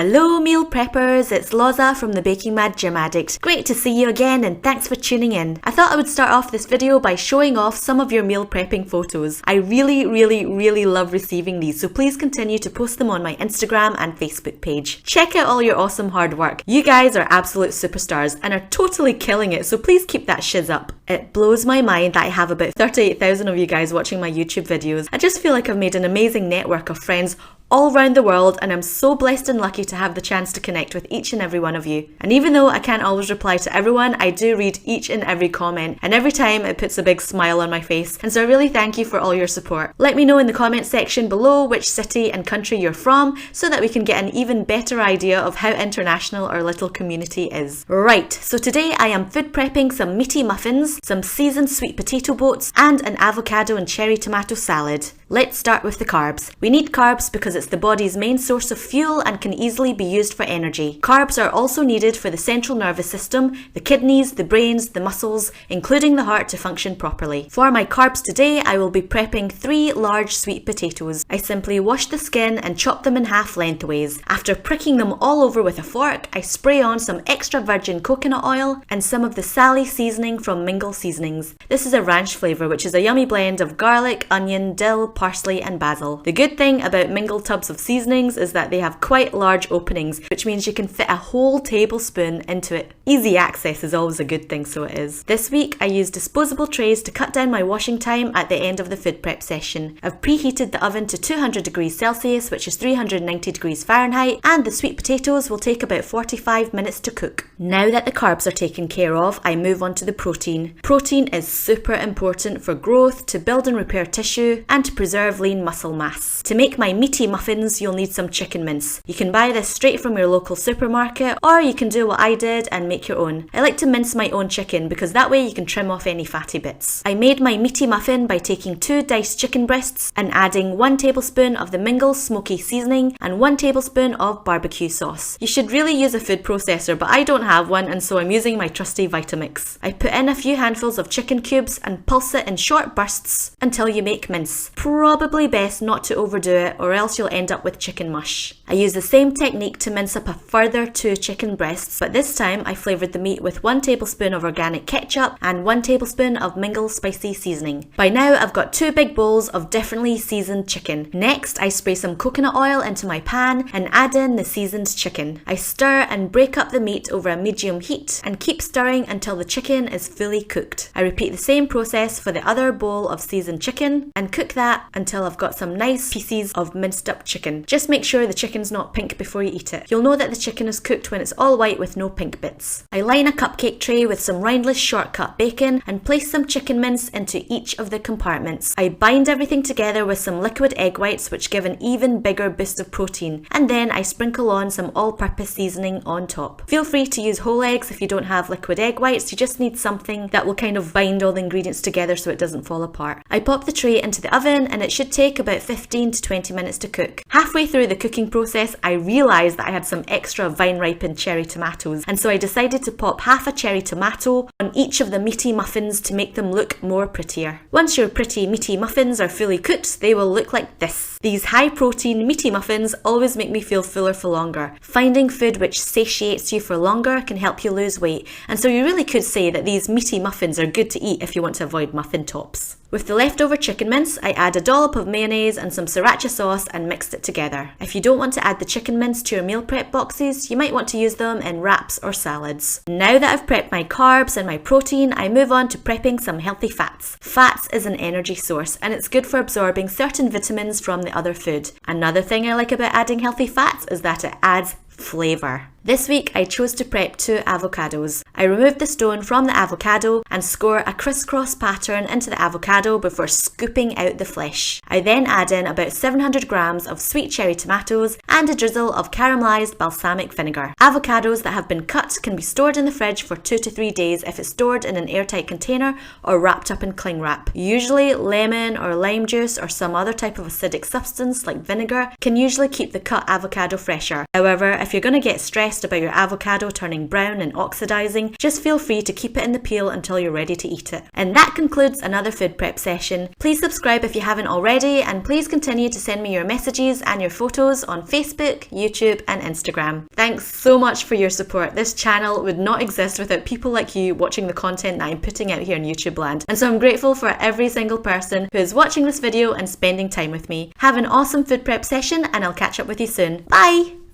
Hello meal preppers, it's Loza from the Baking Mad Gym Addict. Great to see you again and thanks for tuning in. I thought I would start off this video by showing off some of your meal prepping photos. I really love receiving these, so please continue to post them on my Instagram and Facebook page. Check out all your awesome hard work. You guys are absolute superstars and are totally killing it, so please keep that shiz up. It blows my mind that I have about 38,000 of you guys watching my YouTube videos. I just feel like I've made an amazing network of friends all around the world, and I'm so blessed and lucky to have the chance to connect with each and every one of you. And even though I can't always reply to everyone, I do read each and every comment, and every time it puts a big smile on my face, and so I really thank you for all your support. Let me know in the comment section below which city and country you're from so that we can get an even better idea of how international our little community is. Right, so today I am food prepping some meaty muffins, some seasoned sweet potato boats, and an avocado and cherry tomato salad. Let's start with the carbs. We need carbs because it's the body's main source of fuel and can easily be used for energy. Carbs are also needed for the central nervous system, the kidneys, the brains, the muscles, including the heart to function properly. For my carbs today, I will be prepping 3 large sweet potatoes. I simply wash the skin and chop them in half lengthways. After pricking them all over with a fork, I spray on some extra virgin coconut oil and some of the Sally seasoning from Mingle Seasonings. This is a ranch flavour, which is a yummy blend of garlic, onion, dill, parsley and basil. The good thing about Mingle tubs of seasonings is that they have quite large openings, which means you can fit a whole tablespoon into it. Easy access is always a good thing, so it is. This week I used disposable trays to cut down my washing time at the end of the food prep session. I've preheated the oven to 200 degrees Celsius, which is 390 degrees Fahrenheit, and the sweet potatoes will take about 45 minutes to cook. Now that the carbs are taken care of, I move on to the protein. Protein is super important for growth, to build and repair tissue, and to preserve lean muscle mass. To make my meaty muffins, you'll need some chicken mince. You can buy this straight from your local supermarket, or you can do what I did and make your own. I like to mince my own chicken because that way you can trim off any fatty bits. I made my meaty muffin by taking 2 diced chicken breasts and adding 1 tablespoon of the Mingle smoky seasoning and 1 tablespoon of barbecue sauce. You should really use a food processor, but I don't have one, and so I'm using my trusty Vitamix. I put in a few handfuls of chicken cubes and pulse it in short bursts until you make mince. Probably best not to overdo it, or else you'll end up with chicken mush. I use the same technique to mince up a further 2 chicken breasts, but this time I flavoured the meat with 1 tablespoon of organic ketchup and 1 tablespoon of Mingle spicy seasoning. By now I've got 2 big bowls of differently seasoned chicken. Next I spray some coconut oil into my pan and add in the seasoned chicken. I stir and break up the meat over a medium heat and keep stirring until the chicken is fully cooked. I repeat the same process for the other bowl of seasoned chicken and cook that until I've got some nice pieces of minced up chicken. Just make sure the chicken's not pink before you eat it. You'll know that the chicken is cooked when it's all white with no pink bits. I line a cupcake tray with some rindless shortcut bacon and place some chicken mince into each of the compartments. I bind everything together with some liquid egg whites, which give an even bigger boost of protein, and then I sprinkle on some all-purpose seasoning on top. Feel free to use whole eggs if you don't have liquid egg whites. You just need something that will kind of bind all the ingredients together so it doesn't fall apart. I pop the tray into the oven and it should take about 15 to 20 minutes to cook. Halfway through the cooking process, I realised that I had some extra vine-ripened cherry tomatoes, and so I decided to pop half a cherry tomato on each of the meaty muffins to make them look more prettier. Once your pretty meaty muffins are fully cooked, they will look like this. These high-protein meaty muffins always make me feel fuller for longer. Finding food which satiates you for longer can help you lose weight, and so you really could say that these meaty muffins are good to eat if you want to avoid muffin tops. With the leftover chicken mince, I add a dollop of mayonnaise and some sriracha sauce and mixed it together. If you don't want to add the chicken mince to your meal prep boxes, you might want to use them in wraps or salads. Now that I've prepped my carbs and my protein, I move on to prepping some healthy fats. Fats is an energy source and it's good for absorbing certain vitamins from the other food. Another thing I like about adding healthy fats is that it adds flavour. This week I chose to prep 2 avocados. I removed the stone from the avocado and score a crisscross pattern into the avocado before scooping out the flesh. I then add in about 700 grams of sweet cherry tomatoes and a drizzle of caramelised balsamic vinegar. Avocados that have been cut can be stored in the fridge for 2 to 3 days if it's stored in an airtight container or wrapped up in cling wrap. Usually lemon or lime juice or some other type of acidic substance like vinegar can usually keep the cut avocado fresher. However, if you're going to get stressed about your avocado turning brown and oxidizing, just feel free to keep it in the peel until you're ready to eat it. And that concludes another food prep session. Please subscribe if you haven't already, and please continue to send me your messages and your photos on Facebook, YouTube and Instagram. Thanks so much for your support. This channel would not exist without people like you watching the content that I'm putting out here on YouTube land. And so I'm grateful for every single person who is watching this video and spending time with me. Have an awesome food prep session, and I'll catch up with you soon. Bye!